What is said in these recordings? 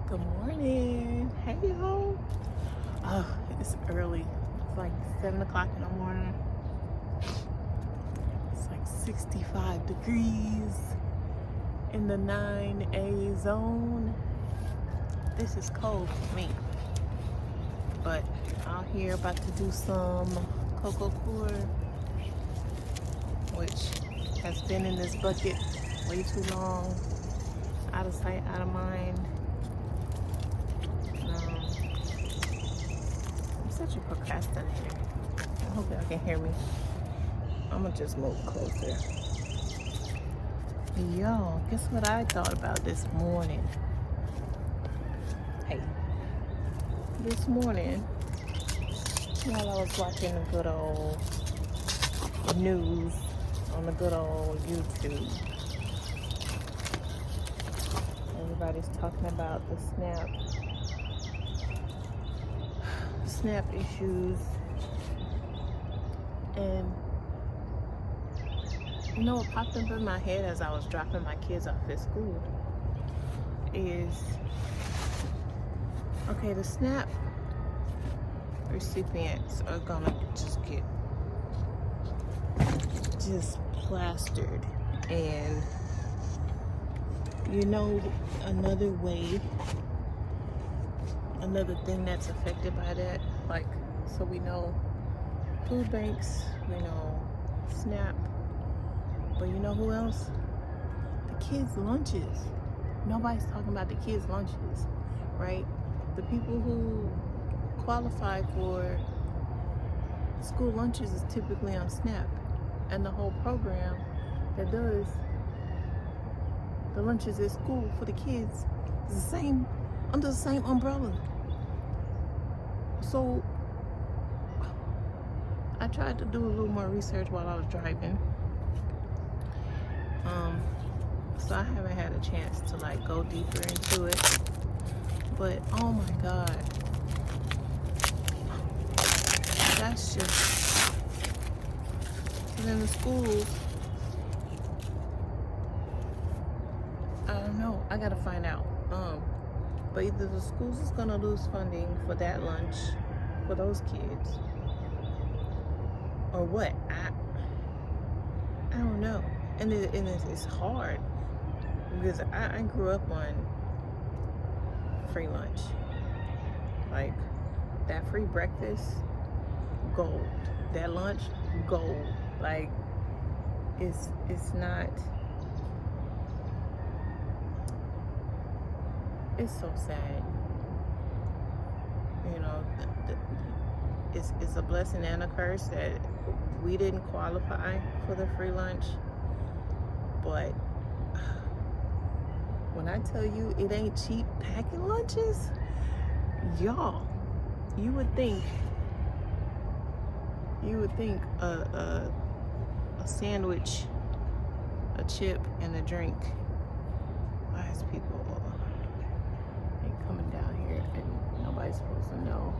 Good morning. Hey, y'all. Oh, it's early. It's like 7 o'clock in the morning. It's like 65 degrees in the 9A zone. This is cold for me. But out here about to do some cocoa pour, which has been in this bucket way too long. Out of sight, out of mind. I'm such a procrastinator. I hope y'all can hear me. I'm gonna just move closer. Yo, guess what I thought about this morning? Hey, this morning, while I was watching the good old news on the good old YouTube, everybody's talking about the SNAP issues, and you know what popped up in my head as I was dropping my kids off at school is, okay, the SNAP recipients are gonna just get plastered, and you know, another thing that's affected by that, like, so we know food banks, we know SNAP, but you know who else? The kids' lunches. Nobody's talking about the kids' lunches, right? The people who qualify for school lunches is typically on SNAP, and the whole program that does the lunches at school for the kids is the same, under the same umbrella. So I tried to do a little more research while I was driving. So I haven't had a chance to like go deeper into it. But oh my God, that's just, in the schools, I don't know, I gotta find out. But either the schools is gonna lose funding for that lunch for those kids, or what? I don't know. And it's hard because I grew up on free lunch. Like, that free breakfast, gold. That lunch, gold. Like, it's not, it's so sad. You know, it's a blessing and a curse that we didn't qualify for the free lunch. But when I tell you it ain't cheap packing lunches, y'all, you would think a sandwich, a chip, and a drink. Why is people ain't coming down here and nobody's supposed to know?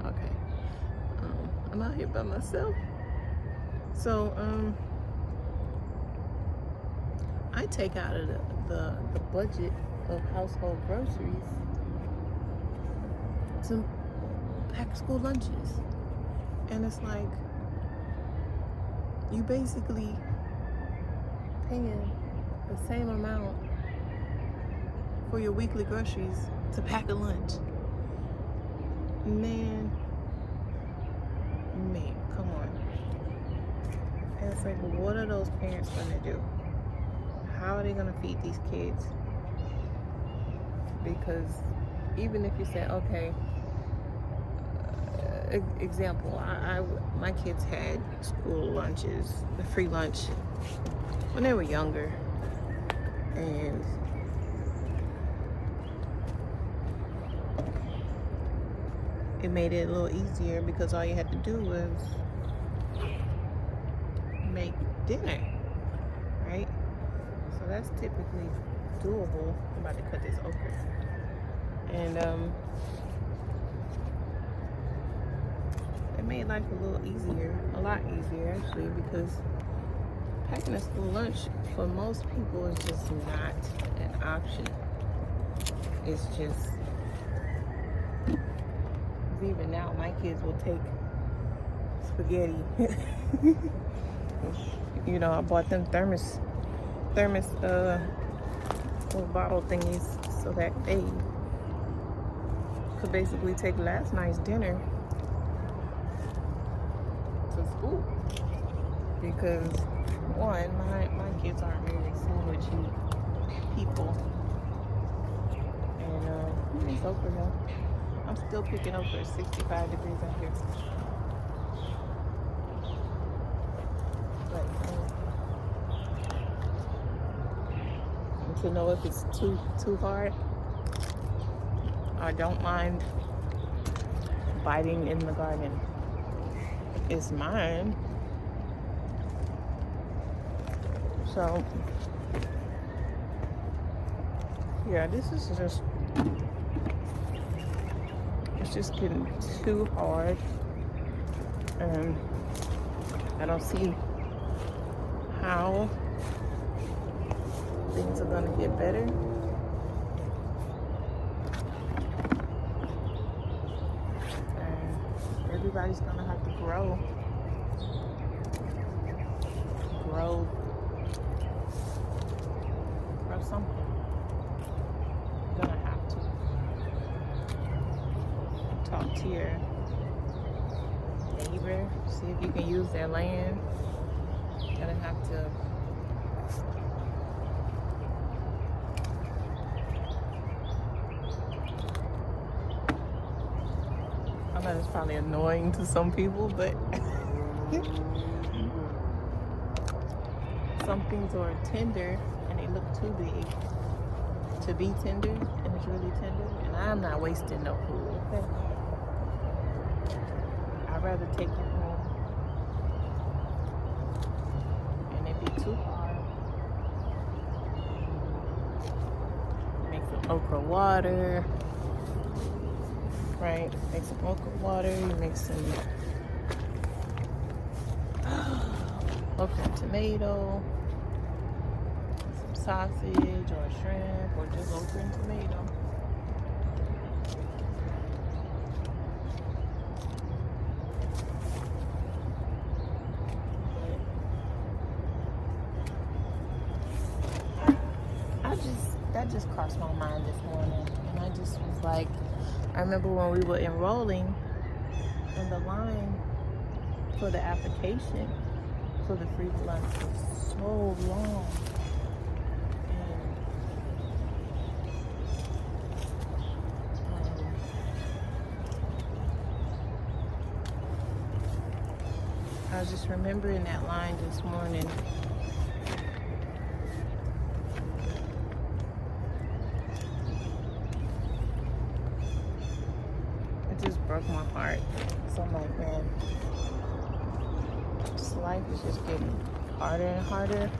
Okay, I'm out here by myself. So I take out of the budget of household groceries to pack school lunches. And it's like, you basically paying the same amount for your weekly groceries to pack a lunch. Man, come on. And it's like, what are those parents gonna do? How are they gonna feed these kids? Because even if you say, okay, example, my kids had school lunches, the free lunch, when they were younger, and it made it a little easier because all you had to do was make dinner, right? So that's typically doable. I'm about to cut this okra. And it made life a little easier, a lot easier actually, because packing a school lunch for most people is just not an option. It's just, even now, my kids will take spaghetti. You know, I bought them thermos little bottle thingies so that they could basically take last night's dinner to school. Because one, my kids aren't very sandwichy people. And it's over here. I'm still picking up for 65 degrees out here. But to know if it's too hard, I don't mind biting in the garden. It's mine. So yeah, this is just, it's just getting too hard, and I don't see how things are gonna get better. And everybody's gonna have to grow something. You're gonna have to talk to your neighbor, see if you can use their land. You're gonna have to I know it's probably annoying to some people, but some things are tender and they look too big to be tender, and it's really tender, and I'm not wasting no food. Okay? I'd rather take it home, and it be too hard. Make some okra water, right? Make some okra water. You make some okra and tomato. Sausage or shrimp or just okra and tomato. That just crossed my mind this morning, and I just was like, I remember when we were enrolling, and the line for the application for the free lunch was so long. I was just remembering that line this morning. It just broke my heart. So I'm like, man, this life is just getting harder and harder.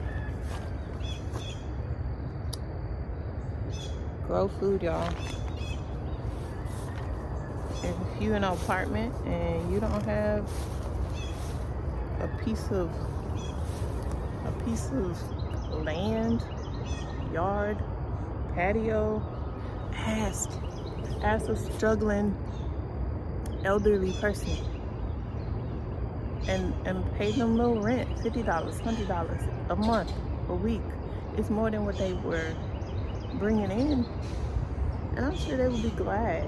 Grow food, y'all. If you're in an apartment and you don't have a piece of land, yard, patio, ask a struggling elderly person and pay them little rent, $50, $100 a month, a week. It's more than what they were bringing in, and I'm sure they would be glad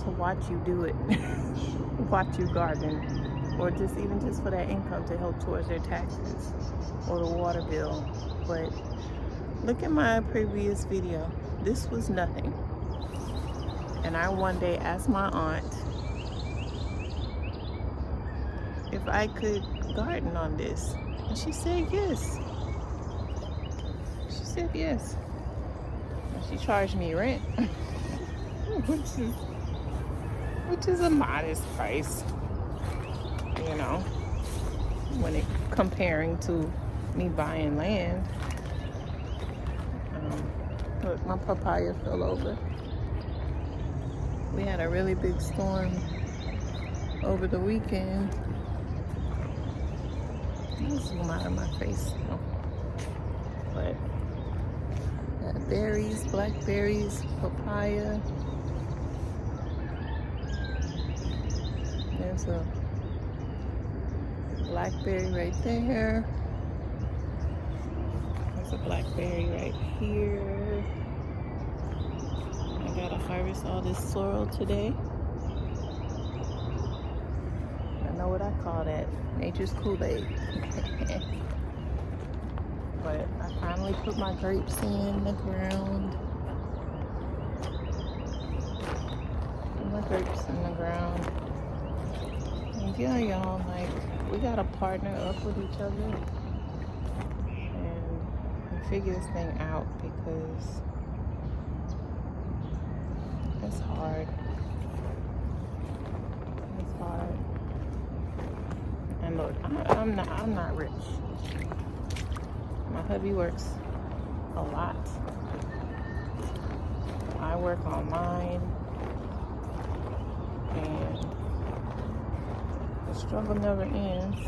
to watch you do it. Watch you garden, or just even just for that income to help towards their taxes or the water bill. But look at my previous video. This was nothing. And I one day asked my aunt if I could garden on this. And she said yes. She said yes. And she charged me rent, which is a modest price, you know, when it comparing to me buying land. Look, my papaya fell over. We had a really big storm over the weekend. I'll zoom out of my face. But berries, blackberries, papaya. There's a blackberry right there. There's a blackberry right here. I gotta harvest all this sorrel today. I know what I call that. Nature's Kool-Aid. But I finally put my grapes in the ground. Put my grapes in the ground. And yeah, y'all, like, we gotta partner up with each other and figure this thing out, because it's hard. It's hard. And look, I'm not rich. My hubby works a lot. I work on mine, and the struggle never ends.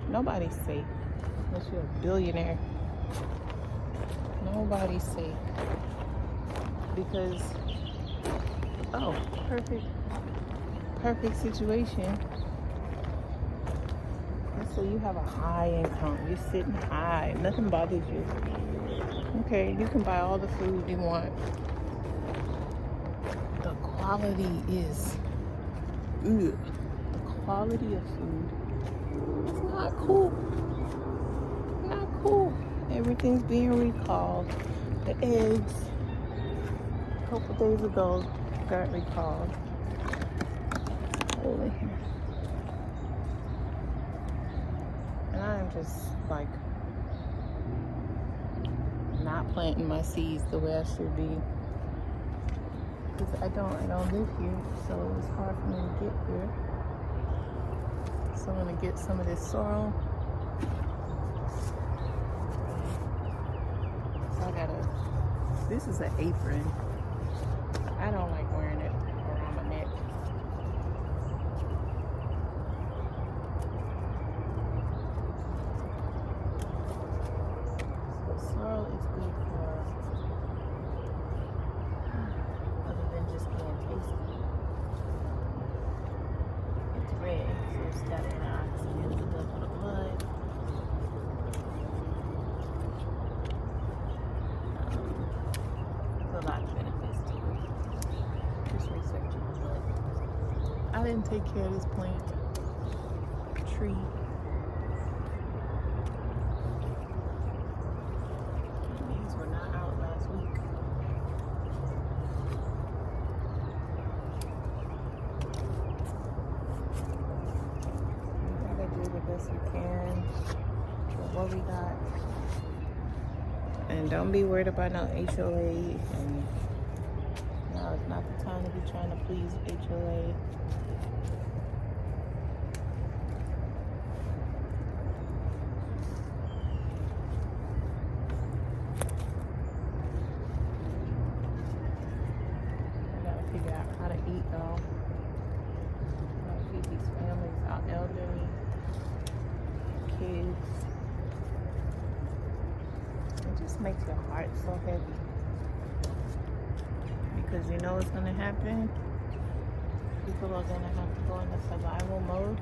Nobody's safe unless you're a billionaire. Nobody's safe because, oh, perfect situation. So you have a high income, you're sitting high, nothing bothers you. Okay, you can buy all the food you want. The quality is good. The quality of food is not cool. Not cool. Everything's being recalled. The eggs, a couple days ago, got recalled. Hold it here. I'm just like not planting my seeds the way I should be, because I don't live here, so it's hard for me to get here. So I'm gonna get some of this sorrel. So this is an apron. I don't like wearing it around my neck. Sorrel is good for other than just being tasty. It's red, so it's got antioxidants, good for the blood. There's a lot of benefits to it. Just researching the blood. I didn't take care of this plant, tree. Best you can with what we got, and don't be worried about no HOA. And no, it's not the time to be trying to please HOA. I gotta figure out how to eat though. Gotta feed these families out, elderly kids. It just makes your heart so heavy, because you know what's gonna happen. People are gonna have to go into survival mode,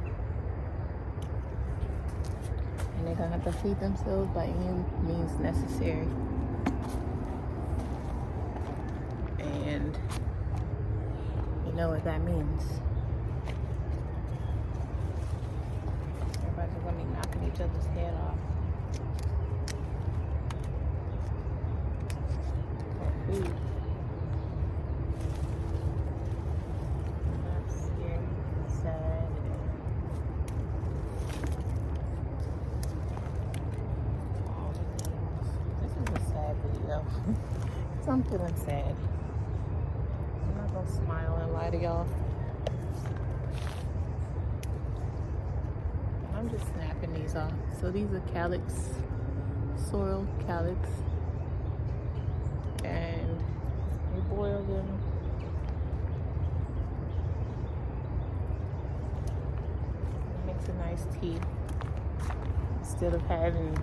and they're gonna have to feed themselves by any means necessary. And you know what that means. Everybody's gonna be knocking each other's head off for food. And that's scary, sad, and all the things. This is a sad video. So I'm feeling sad. I'm not gonna smile and lie to y'all. I'm just snapping these off. So these are calyx, sorrel calyx, and we boil them. It makes a nice tea instead of having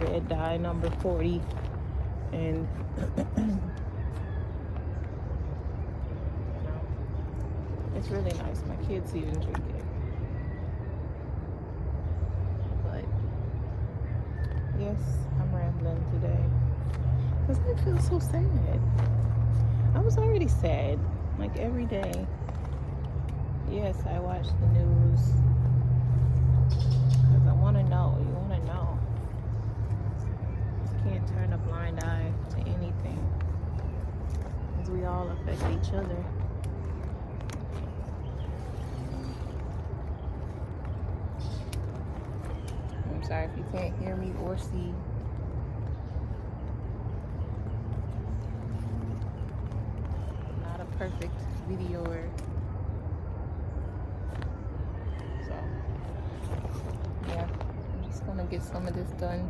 red dye number 40 And it's really nice. My kids even drink it. But yes, I'm rambling today because I feel so sad. I was already sad, like every day. Yes, I watch the news because I want to know. You want to know. You can't turn a blind eye to anything because we all affect each other. I'm sorry if you can't hear me or see. Not a perfect videoer. So, yeah, I'm just gonna get some of this done.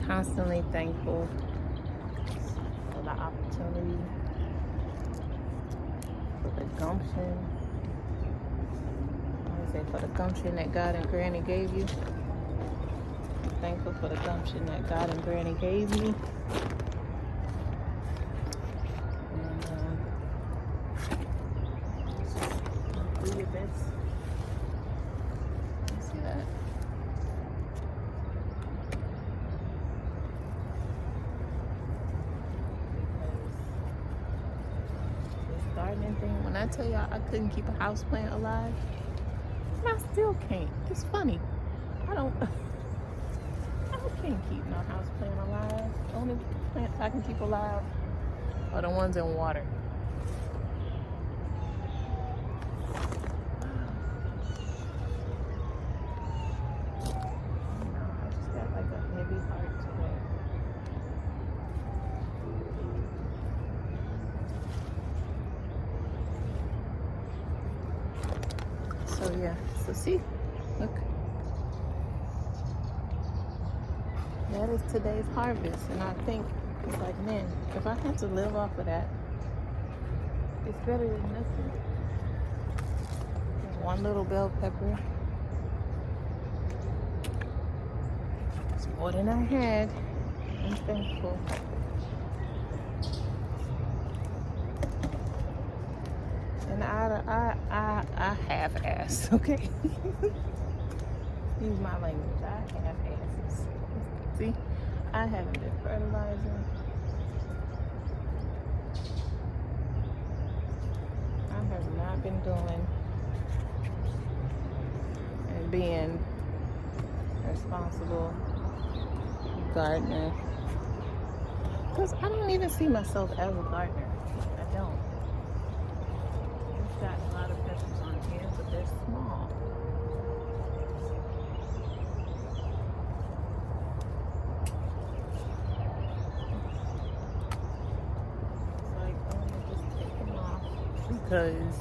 Constantly thankful for the opportunity, for the gumption. I say for the gumption that God and Granny gave you. I'm thankful for the gumption that God and Granny gave me. And just do your best. You see that? Gardening thing. When I tell y'all I couldn't keep a houseplant alive, and I still can't. It's funny. I can't keep no houseplant alive. The only plants I can keep alive are the ones in water. I just got like a heavy heart today. So yeah, so see, look, that is today's harvest, and I think it's like, man, if I had to live off of that, it's better than nothing. There's one little bell pepper. It's more than I had. I'm thankful. And I half-ass, okay? Excuse my language. I half-asses. See, I haven't been fertilizing. I have not been doing and being responsible gardener. Because I don't even see myself as a gardener. I don't. I've got a lot of peppers on here, but they're small. It's like, I'm gonna just take them off because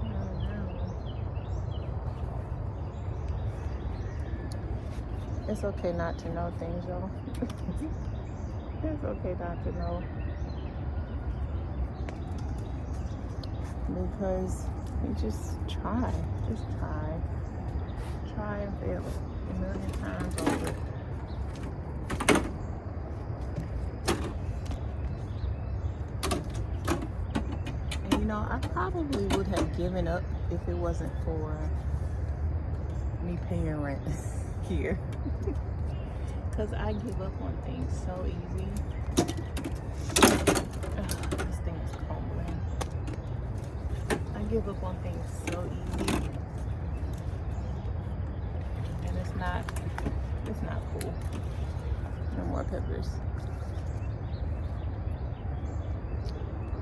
I don't know. It's okay not to know things, y'all. It's okay not to know. Because you just try and fail a million times over. And you know, I probably would have given up if it wasn't for me paying rent here. Because I give up on things so easy. This thing is crumbling. I give up on things so easy, and it's not cool. No more peppers.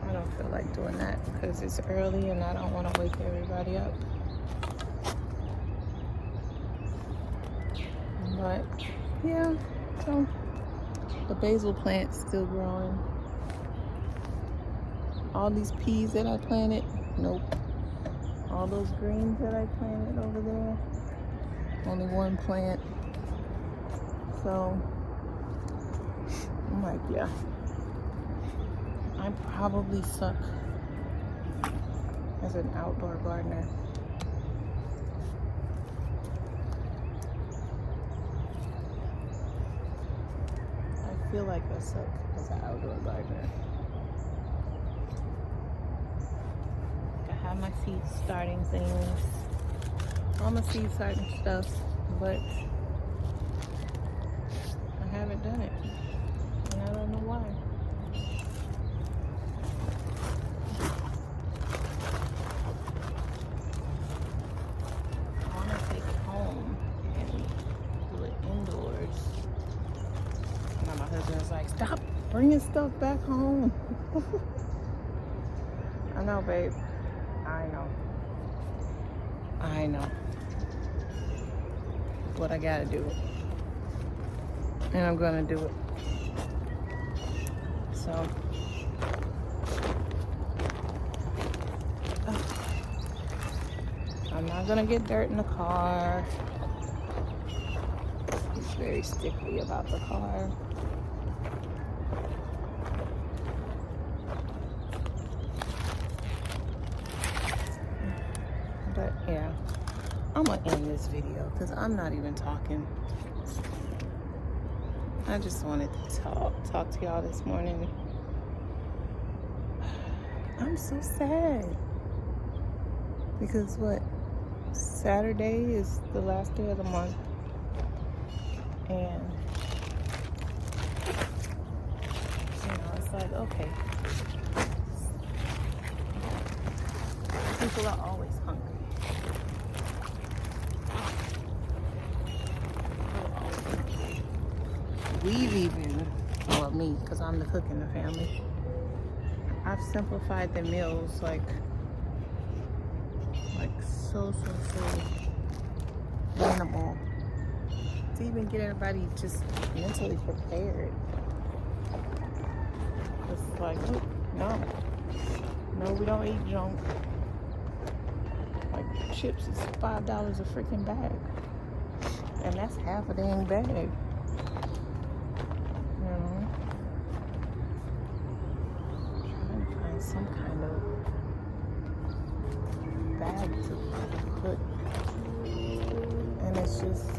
I don't feel like doing that because it's early and I don't want to wake everybody up. But yeah, so the basil plant's still growing. All these peas that I planted, nope. All those greens that I planted over there, only one plant. So I'm like, yeah, I probably suck as an outdoor gardener. I feel like I suck as an outdoor gardener. I have my seed starting things, all my seed starting stuff, but I haven't done it, and I don't know why. I want to take it home and do it indoors. Now my husband's like, stop bringing stuff back home. I know, babe. I know. But I gotta do it. And I'm gonna do it. So, I'm not gonna get dirt in the car. He's very stickly about the car. But yeah, I'm gonna end this video because I'm not even talking. I just wanted to talk to y'all this morning. I'm so sad because Saturday is the last day of the month, and it's like, okay, people are always hungry. We've even, well, me, because I'm the cook in the family, I've simplified the meals like so minimal to even get everybody just mentally prepared. It's like, look, no, we don't eat junk. Like chips is $5 a freaking bag, and that's half a dang bag. Some kind of bag to put, and it's just,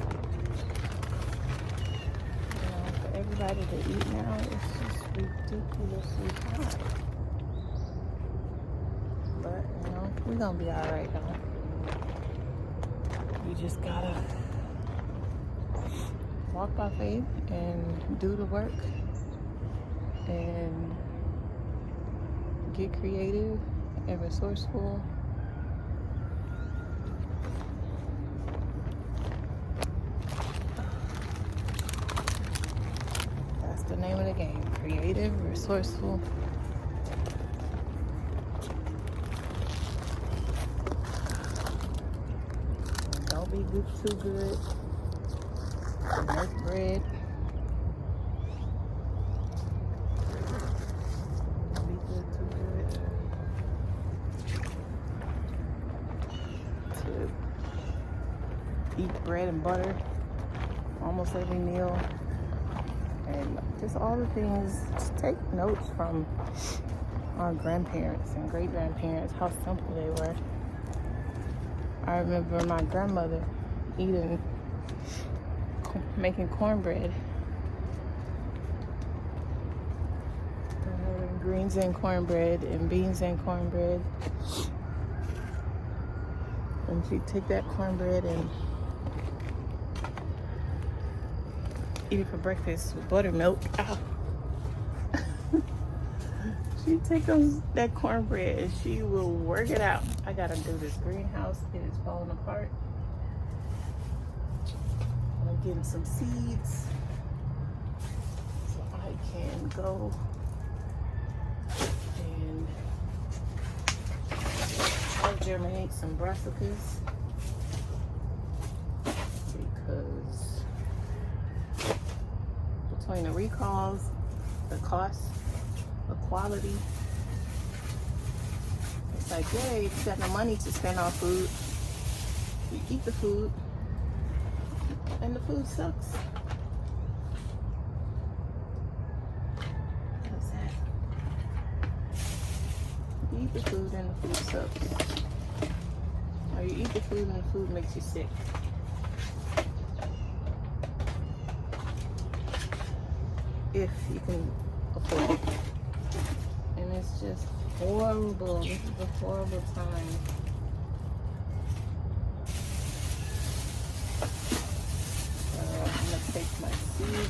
for everybody to eat now, it's just ridiculously high. But we're gonna be all right though. You just gotta walk by faith and do the work and get creative and resourceful. That's the name of the game. Creative, resourceful. Don't be too good. Make bread. Eat bread and butter almost every meal, and just all the things. Just take notes from our grandparents and great grandparents, how simple they were. I remember my grandmother making cornbread. Greens and cornbread and beans and cornbread. And she'd take that cornbread and eat it for breakfast with buttermilk. Ow. She'd take that cornbread and she will work it out. I gotta do this greenhouse. It is falling apart. I'm getting some seeds. and go and I'll germinate some brassicas because between the recalls, the cost, the quality, it's like, yay, you got no money to spend on food. You eat the food and the food sucks. What's that? You eat the food and the food sucks. Or you eat the food and the food makes you sick. If you can afford it. And it's just horrible. This is a horrible time. I'm gonna take my seed.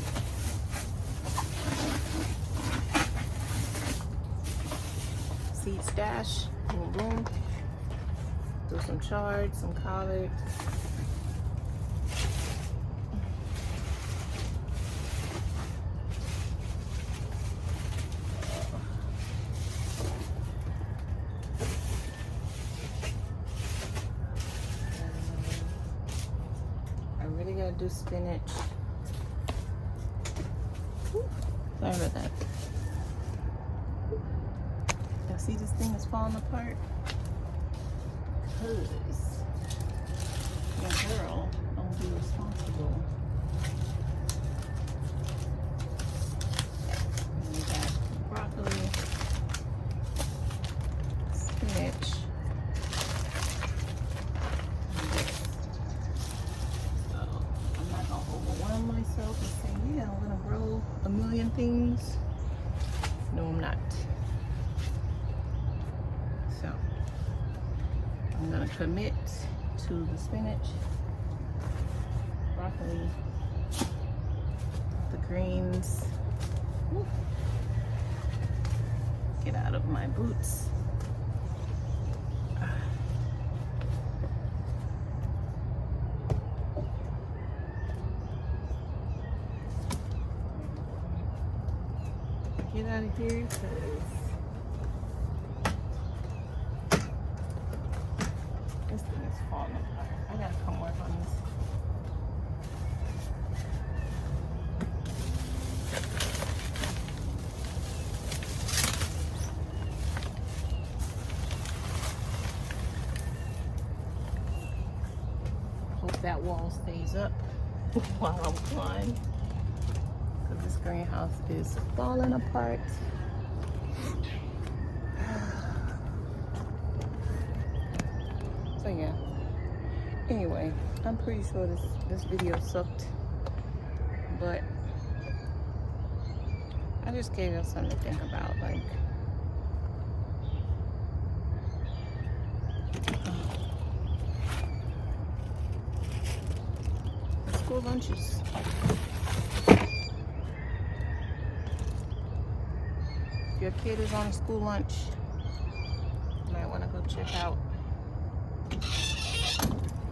Seed stash. Boom, boom. Do some chard, some collard. Do spinach. Sorry about that. Y'all see this thing is falling apart? Because your girl don't be responsible. And we got broccoli, spinach. Myself and say, yeah, I'm gonna grow a million things. No, I'm not. So I'm gonna commit to the spinach, broccoli, the greens. Woo. Get out of my boots. Get out of here because this thing is falling apart. I gotta come work on this. Hope that wall stays up while I'm flying. This greenhouse is falling apart. So yeah. Anyway, I'm pretty sure this video sucked, but I just gave you something to think about, like school lunches. If your kid is on a school lunch, you might want to go check out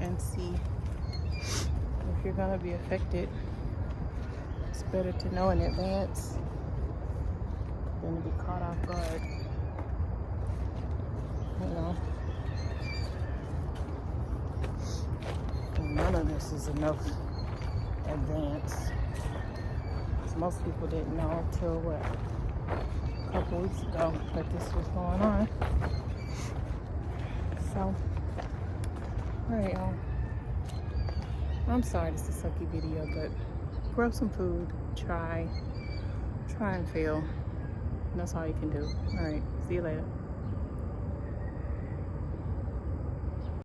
and see if you're going to be affected. It's better to know in advance than to be caught off guard. You know? And none of this is enough advance. Because most people didn't know until what? A couple weeks ago that this was going on. So, alright y'all. I'm sorry this is a sucky video, but grow some food, try and fail. And that's all you can do. Alright, see you later.